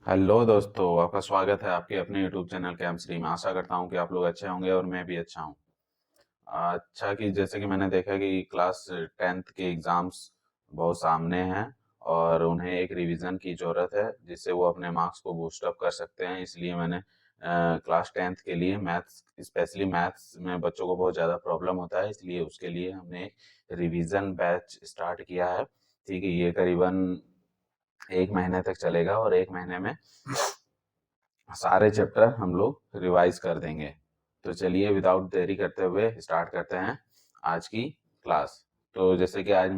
Hello दोस्तों, आपका स्वागत है आपके अपने यूट्यूब चैनल कैम्स्ट्री में। आशा करता हूँ कि आप लोग अच्छे होंगे और मैं भी अच्छा हूँ। अच्छा कि जैसे कि मैंने देखा कि क्लास 10th के एग्ज़ाम्स बहुत सामने हैं और उन्हें एक रिवीजन की ज़रूरत है जिससे वो अपने मार्क्स को बूस्ट अप कर सकते हैं। इसलिए मैंने क्लास 10th के लिए मैथ्स, स्पेशली मैथ्स में बच्चों को बहुत ज़्यादा प्रॉब्लम होता है, इसलिए उसके लिए हमने एक रिवीजन बैच स्टार्ट किया है। ठीक है, ये करीबन 1 महीने तक चलेगा और 1 महीने में सारे चैप्टर हम लोग रिवाइज कर देंगे। तो चलिए विदाउट देरी करते हुए स्टार्ट करते हैं आज की क्लास। तो जैसे कि आज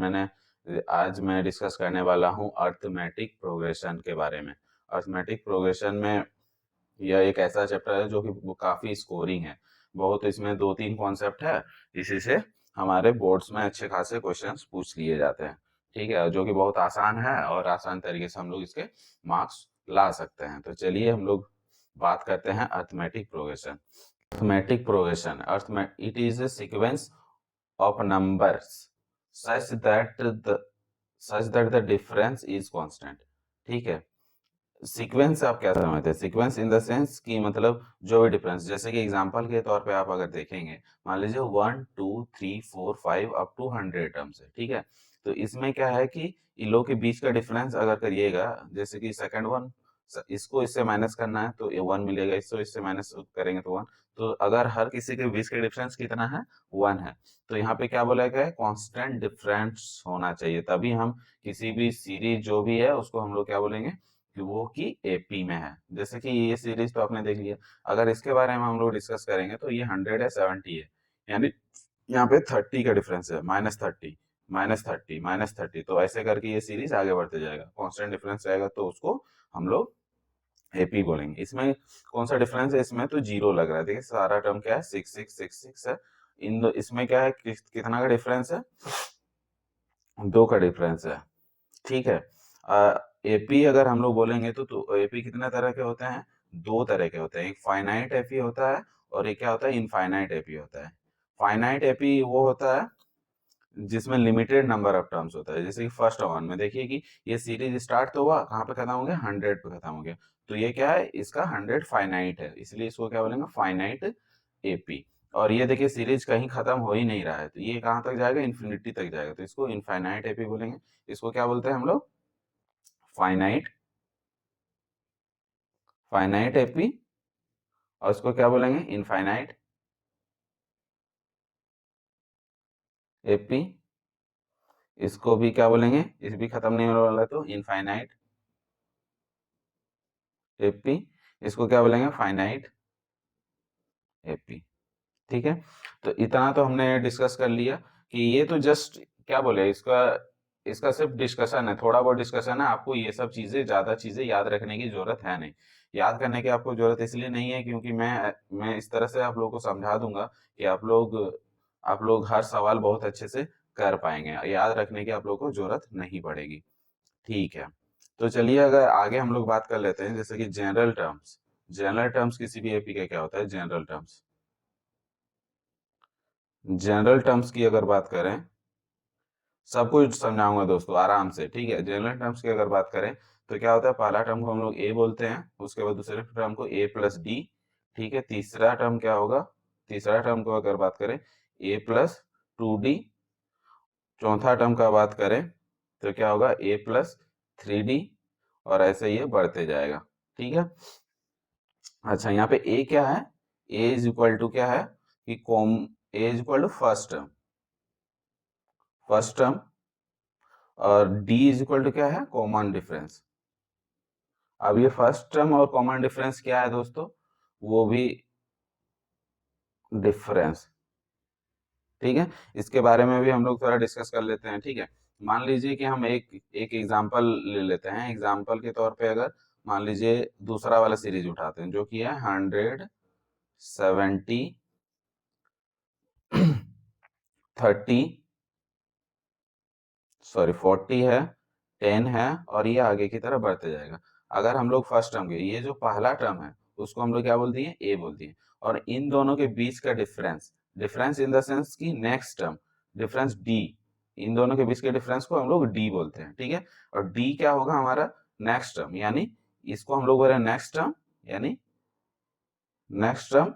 मैं डिस्कस करने वाला हूँ अर्थमेटिक प्रोग्रेशन के बारे में। अर्थमेटिक प्रोग्रेशन में यह एक ऐसा चैप्टर है जो कि वो काफी स्कोरिंग है। बहुत इसमें 2-3 कॉन्सेप्ट है, इसी से हमारे बोर्ड्स में अच्छे खासे क्वेश्चंस पूछ लिए जाते हैं। ठीक है, जो कि बहुत आसान है और आसान तरीके से हम लोग इसके मार्क्स ला सकते हैं। तो चलिए हम लोग बात करते हैं arithmetic progression. Arithmetic progression, arithmetic it is a sequence of numbers such that the such that the difference is constant। ठीक है, सीक्वेंस आप क्या समझते हैं? सीक्वेंस इन द सेंस कि मतलब जो भी डिफरेंस, जैसे कि एग्जांपल के तौर पे आप अगर देखेंगे, मान लीजिए 1 2 3 4 5 अप टू 100 टर्म्स है। ठीक है, तो इसमें क्या है कि इन लोग के बीच का डिफरेंस अगर करिएगा, जैसे कि सेकंड वन, इसको इससे माइनस करना है तो ये 1 मिलेगा, इसको इससे माइनस करेंगे तो 1। तो अगर हर किसी के बीच का डिफरेंस कितना है? 1 है। तो यहाँ पे क्या बोला गया है? कांस्टेंट डिफरेंस होना चाहिए, तभी हम किसी भी सीरीज जो भी है उसको हम लोग क्या बोलेंगे कि वो की एपी में है। जैसे कि ये सीरीज तो आपने देख लिया। अगर इसके बारे में हम लोग डिस्कस करेंगे तो ये 100 है, 70 है, यानी यहाँ पे 30 का डिफरेंस है, -30, -30, -30। तो ऐसे करके ये सीरीज आगे बढ़ते जाएगा। कांस्टेंट डिफरेंस रहेगा तो उसको हम लोग एपी बोलेंगे। इसमें कौन सा डिफरेंस है? इसमें तो जीरो लग रहा है। देखिए सारा टर्म क्या है? 6 6 6 6 है। इसमें क्या है? कितना का डिफरेंस है? 2 का डिफरेंस है। ठीक है। एपी अगर हम लोग बोलेंगे तो एपी कितने तरह के होते हैं? 2 तरह के होते हैं। एक फाइनाइट एपी होता है और एक क्या होता है? इनफाइनाइट एपी होता है। फाइनाइट एपी वो होता है जिसमें लिमिटेड नंबर ऑफ टर्म्स होता है। जैसे कि फर्स्ट वन में देखिए कि ये सीरीज स्टार्ट तो हुआ, कहाँ पे खत्म हो गया? 100 पे खत्म हो गया। तो ये क्या है? इसका 100 फाइनाइट है, इसलिए इसको क्या बोलेंगे? Finite AP. और ये देखिए सीरीज कहीं खत्म हो ही नहीं रहा है, तो ये कहाँ तक जाएगा? इन्फिनिटी तक जाएगा, तो इसको इनफाइनाइट एपी बोलेंगे। इसको क्या बोलते हैं हम लोग? Finite finite AP. और इसको क्या बोलेंगे? Infinite AP. इसको भी क्या बोलेंगे? इस भी खत्म नहीं होने वाला तो इनफाइनाइट एपी। इसको क्या बोलेंगे? Finite AP. ठीक है, तो इतना तो हमने डिस्कस कर लिया कि ये तो जस्ट क्या बोले इसका इसका सिर्फ डिस्कशन है, थोड़ा बहुत डिस्कशन है। आपको ये सब चीजें, ज्यादा चीजें याद रखने की जरूरत है नहीं। याद करने की आपको जरूरत इसलिए नहीं है क्योंकि मैं इस तरह से आप लोगों को समझा दूंगा कि आप लोग हर सवाल बहुत अच्छे से कर पाएंगे। याद रखने की आप लोगों को जरूरत नहीं पड़ेगी। ठीक है, तो चलिए अगर आगे हम लोग बात कर लेते हैं, जैसे कि जनरल टर्म्स। जनरल टर्म्स किसी भी एपी का क्या होता है? General terms. जनरल टर्म्स की अगर बात करें, सब कुछ समझाऊंगा दोस्तों आराम से। ठीक है, जनरल टर्म्स की अगर बात करें तो क्या होता है? पहला टर्म को हम लोग ए बोलते हैं, उसके बाद दूसरे टर्म को ए प्लस डी। ठीक है, तीसरा टर्म क्या होगा? तीसरा टर्म को अगर बात करें, ए प्लस 2d। चौथा टर्म का बात करें तो क्या होगा? ए प्लस 3d। और ऐसे ये बढ़ते जाएगा। ठीक है, अच्छा यहाँ पे ए क्या है? ए इज इक्वल टू क्या है कि कॉम a is equal to first term और डी इज इक्वल टू क्या है? Common difference. अब ये फर्स्ट टर्म और कॉमन डिफरेंस क्या है दोस्तों? वो भी डिफरेंस। ठीक है, इसके बारे में भी हम लोग थोड़ा डिस्कस कर लेते हैं। ठीक है, मान लीजिए कि हम एक एक एग्जांपल ले लेते हैं। एग्जांपल के तौर पे अगर मान लीजिए दूसरा वाला सीरीज उठाते हैं जो कि है 170 30, सॉरी 40 है, 10 है, और ये आगे की तरफ बढ़ते जाएगा। अगर हम लोग फर्स्ट टर्म के ये जो पहला टर्म है उसको हम लोग क्या बोल दिए? ए बोल दिए। और इन दोनों के बीच का difference, difference in the sense की नेक्स्ट टर्म, डिफरेंस डी, इन दोनों के बीच के डिफरेंस को हम लोग डी बोलते हैं। ठीक है, और डी क्या होगा? हमारा नेक्स्ट टर्म, यानी इसको हम लोग बोल रहे हैं नेक्स्ट टर्म, यानी next term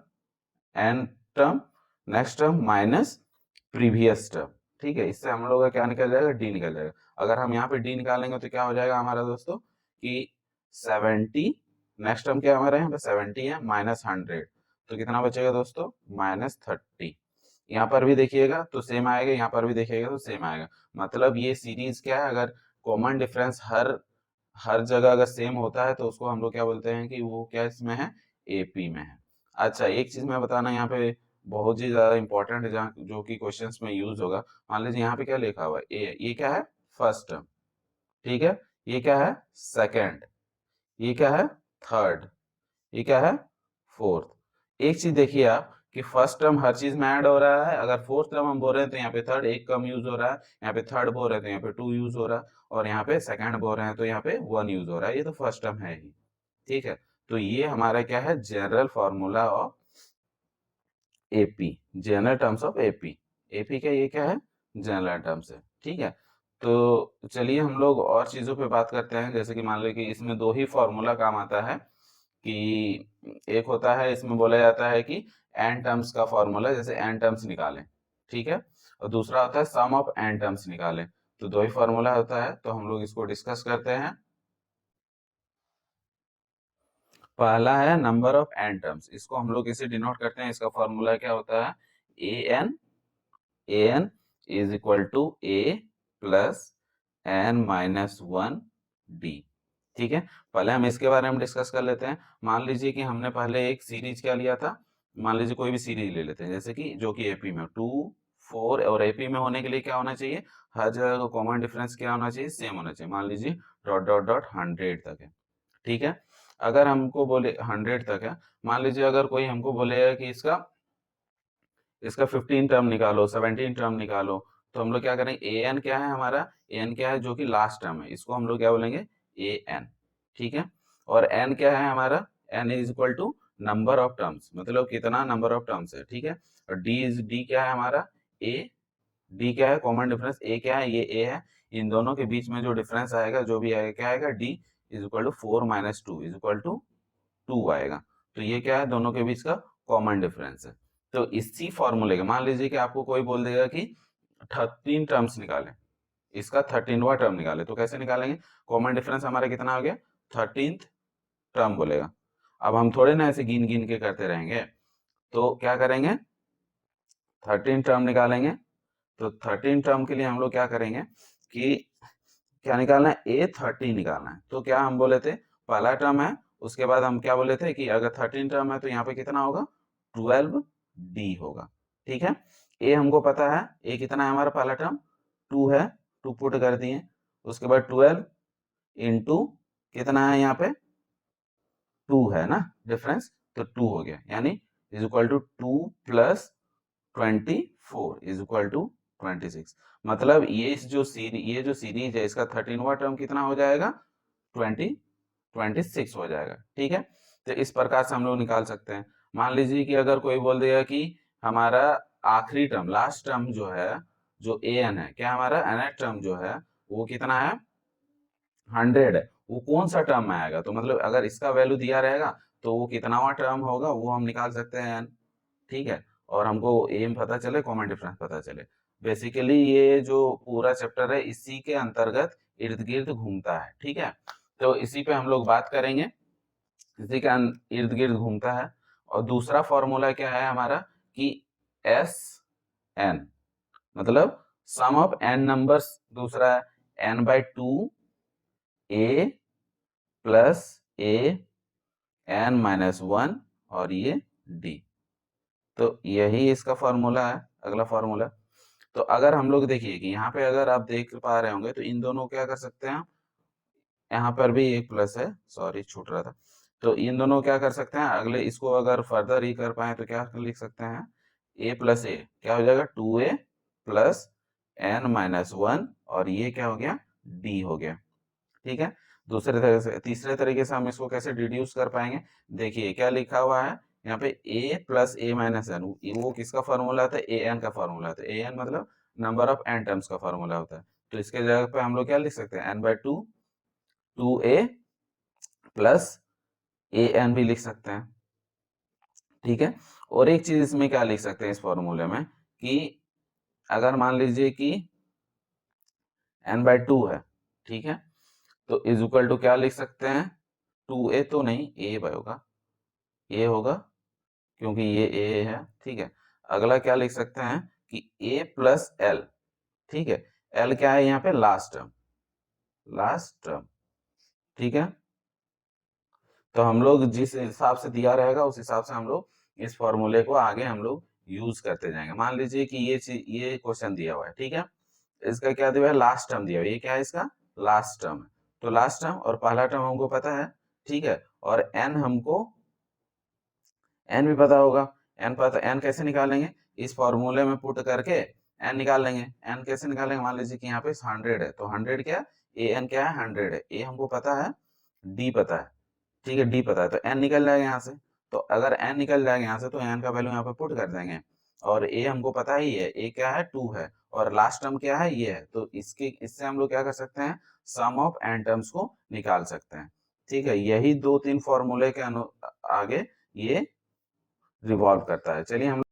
n term, next term minus previous term. ठीक है, इससे हम लोग का क्या निकल जाएगा, डी निकल जाएगा। अगर हम यहाँ पे डी निकालेंगे तो क्या हो जाएगा हमारा दोस्तों कि 70, नेक्स्ट टर्म क्या हमारा यहाँ पे 70 है, माइनस 100, तो कितना बचेगा दोस्तों, माइनस 30। यहाँ पर भी देखिएगा तो सेम आएगा, यहाँ पर भी देखिएगा तो सेम आएगा। मतलब ये सीरीज क्या है, अगर कॉमन डिफरेंस हर हर जगह अगर सेम होता है तो उसको हम लोग क्या बोलते हैं कि वो क्या इसमें है, एपी में है। अच्छा, एक चीज मैं बताना यहाँ पे बहुत ही ज्यादा इंपॉर्टेंट है, जहाँ जो कि क्वेश्चंस में यूज होगा। मान लीजिए यहाँ पे क्या लिखा हुआ है, ए, ये क्या है, फर्स्ट टर्म, ठीक है, ये क्या है, सेकंड, ये क्या है, थर्ड, ये क्या है, फोर्थ। एक चीज देखिए आप कि फर्स्ट टर्म हर चीज में ऐड हो रहा है, अगर फोर्थ टर्म हम बोल रहे हैं तो यहाँ पे थर्ड एक कम यूज हो रहा है, यहाँ पे थर्ड बोल रहे हैं तो यहाँ पे 2 यूज हो रहा है, और यहाँ पे सेकंड बोल रहे हैं तो यहाँ पे 1 यूज हो रहा है। ये तो फर्स्ट टर्म है ही, ठीक है। तो ये हमारा क्या है, general formula of AP, general terms of AP. AP का ये क्या है, जनरल टर्म्स है, ठीक है। तो चलिए हम लोग और चीजों पे बात करते हैं। जैसे कि मान लो कि इसमें दो ही फॉर्मूला काम आता है, कि एक होता है इसमें बोला जाता है कि एन टर्म्स का फॉर्मूला, जैसे एन टर्म्स निकालें, ठीक है, और दूसरा होता है सम ऑफ एन टर्म्स निकालें। तो दो ही फॉर्मूला होता है, तो हम लोग इसको डिस्कस करते हैं। पहला है नंबर ऑफ एन टर्म्स, इसको हम लोग इसे डिनोट करते हैं, इसका फॉर्मूला क्या होता है, A N is equal to A plus N minus 1 D. ठीक है, पहले हम इसके बारे में डिस्कस कर लेते हैं। मान लीजिए कि हमने पहले एक सीरीज क्या लिया था, मान लीजिए कोई भी सीरीज ले लेते हैं, जैसे कि जो कि एपी में 2 4, और एपी में होने के लिए क्या होना चाहिए, हर जगह का कॉमन डिफरेंस क्या होना चाहिए, सेम होना चाहिए। मान लीजिए डॉट डॉट डॉट 100 तक है, ठीक है। अगर हमको बोले 100 तक है, मान लीजिए अगर कोई हमको बोलेगा कि इसका इसका 15 टर्म निकालो, 17 टर्म निकालो, तो हम लोग क्या करेंगे, ए एन क्या है हमारा, ए एन क्या है जो कि लास्ट टर्म है, इसको हम लोग क्या बोलेंगे, ए एन, ठीक है। और एन क्या है हमारा, n is equal to number of terms, मतलब कितना नंबर ऑफ टर्म्स है, ठीक है। और डी क्या है हमारा, ए, डी क्या है, कॉमन डिफरेंस, ए क्या है, ये ए है, इन दोनों के बीच में जो डिफरेंस आएगा, जो भी आएगा क्या आएगा, D is equal to 4 minus 2 is equal to 2 आएगा। तो ये क्या है, दोनों के बीच का कॉमन डिफरेंस है। तो इसी फॉर्मूले के, मान लीजिए कि आपको कोई बोल देगा कि 13 टर्म्स निकालें, इसका 13वां टर्म निकाले, तो कैसे निकालेंगे, कॉमन डिफरेंस हमारा कितना हो गया, 13th टर्म बोलेगा। अब हम थोड़े ना ऐसे गिन गिन के करते रहेंगे, तो क्या करेंगे, 13 टर्म निकालेंगे। तो 13 टर्म के लिए हम लोग क्या करेंगे कि क्या निकालना है, A30 निकालना है। तो क्या हम बोले थे, पहला टर्म है, उसके बाद हम क्या बोले थे कि अगर 13 टर्म है तो यहाँ पे कितना होगा, 12D होगा, ठीक है। ए हमको पता है, ए कितना है हमारा, पहला टर्म 2 है, 2 पुट कर दिए, उसके बाद 12 इंटू कितना है यहाँ पे 2 है ना डिफरेंस, तो 2 हो गया, यानी is equal to 2 plus 24 is equal to 26। मतलब ये जो सीरीज है, इसका 13वां टर्म कितना हो जाएगा, 26 हो जाएगा, ठीक है। तो इस प्रकार से हम लोग निकाल सकते हैं। मान लीजिए कि अगर कोई बोल देगा कि हमारा आखिरी टर्म, लास्ट टर्म जो है, जो ए एन है, क्या हमारा एन टर्म जो है वो कितना है, 100 है, वो कौन सा टर्म में आएगा, तो मतलब अगर इसका वैल्यू दिया रहेगा तो वो कितनावा टर्म होगा वो हम निकाल सकते हैं, ठीक है। और हमको एम पता चले, कॉमन डिफरेंस पता चले। बेसिकली ये जो पूरा चैप्टर है इसी के अंतर्गत इर्द गिर्द घूमता है, ठीक है। तो इसी पे हम लोग बात करेंगे, इसी के इर्द गिर्द घूमता है। और दूसरा फॉर्मूला क्या है हमारा कि एस एन, मतलब सम ऑफ एन नंबर्स, दूसरा है n/2 ए प्लस ए n माइनस 1 और ये डी। तो यही इसका फॉर्मूला है, अगला फॉर्मूला। तो अगर हम लोग देखिए कि यहाँ पे अगर आप देख पा रहे होंगे तो इन दोनों को क्या कर सकते हैं, यहाँ पर भी एक प्लस है, सॉरी छूट रहा था। तो इन दोनों क्या कर सकते हैं, अगले इसको अगर फर्दर ही कर पाए तो क्या लिख सकते हैं, ए प्लस ए क्या हो जाएगा, 2a प्लस n माइनस 1 और ये क्या हो गया, d हो गया, ठीक है। दूसरे तरह से, तीसरे तरीके से हम इसको कैसे डिड्यूस कर पाएंगे, देखिए क्या लिखा हुआ है यहाँ पे, a plus a minus n, वो किसका फॉर्मूला होता है, ए एन का फॉर्मूला होता है। ए एन मतलब नंबर ऑफ एन टर्म्स का फॉर्मूला होता है। तो इसके जगह पे हम लोग क्या लिख सकते हैं, n/2 2a plus A N भी लिख सकते हैं, ठीक है। और एक चीज इसमें क्या लिख सकते हैं इस फॉर्मूले में कि अगर मान लीजिए कि n/2 है, ठीक है, तो इज इक्वल टू क्या लिख सकते हैं, 2a तो नहीं, a होगा, a होगा क्योंकि ये a है, ठीक है। अगला क्या लिख सकते हैं कि a प्लस l, ठीक है। l क्या है यहाँ पे, लास्ट टर्म, लास्ट टर्म, ठीक है। तो हम लोग जिस हिसाब से दिया रहेगा उस हिसाब से हम लोग इस फॉर्मूले को आगे हम लोग यूज करते जाएंगे। मान लीजिए कि ये क्वेश्चन दिया हुआ है, ठीक है, इसका क्या दिया हुआ है, लास्ट टर्म दिया हुआ है, ये क्या है, इसका लास्ट टर्म है। तो लास्ट टर्म और पहला टर्म हमको पता है, ठीक है, और n हमको n भी पता होगा, n पता, n कैसे निकालेंगे, इस फॉर्मूले में पुट करके n निकाल लेंगे। n कैसे निकालेंगे, मान लीजिए कि यहाँ पे 100 है, तो 100 क्या है, an क्या है, 100 है, a हमको पता है, d पता है, ठीक है, डी पता है, तो n निकल जाएगा यहाँ से। तो अगर n निकल जाएगा यहाँ से तो n का वैल्यू यहाँ पे पुट कर देंगे, और a हमको पता ही है, a क्या है, 2 है, और लास्ट टर्म क्या है, ये है। तो इससे हम लोग क्या कर सकते हैं, सम ऑफ n टर्म्स को निकाल सकते हैं, ठीक है। यही 2-3 फॉर्मूले के आगे ये रिवॉल्व करता है। चलिए हम,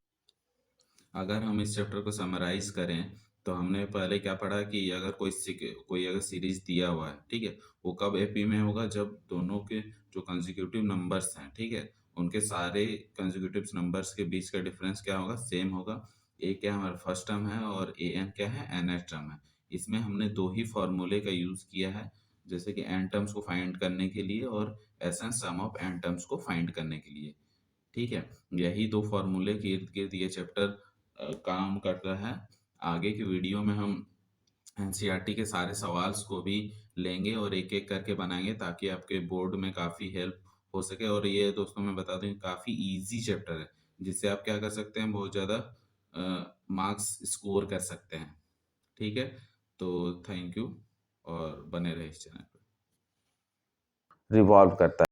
अगर हम इस चैप्टर को समराइज करें तो हमने पहले क्या पढ़ा कि अगर कोई अगर सीरीज दिया हुआ है, ठीक है, वो कब एपी में होगा, जब दोनों के जो कंसेक्यूटिव नंबर्स हैं, ठीक है, उनके सारे कंसेक्यूटिव नंबर्स के बीच का डिफरेंस क्या होगा, सेम होगा। ए क्या हमारा फर्स्ट टर्म है और ए एन क्या है, एन एच टर्म है। इसमें हमने दो ही फॉर्मूले का यूज किया है, जैसे कि एन टर्म्स को फाइंड करने के लिए और S n sum of n terms को फाइंड करने के लिए, ठीक है। यही दो फॉर्मूले के इर्द गिर्द ये चैप्टर काम कर रहा है। आगे की वीडियो में हम एनसीईआरटी के सारे सवाल्स को भी लेंगे और एक एक करके बनाएंगे ताकि आपके बोर्ड में काफ़ी हेल्प हो सके। और ये दोस्तों मैं बता दूं काफ़ी इजी चैप्टर है, जिससे आप क्या कर सकते हैं, बहुत ज़्यादा मार्क्स स्कोर कर सकते हैं, ठीक है। तो थैंक यू और बने रहे इस चैनल पर। रिवॉल्व करता है।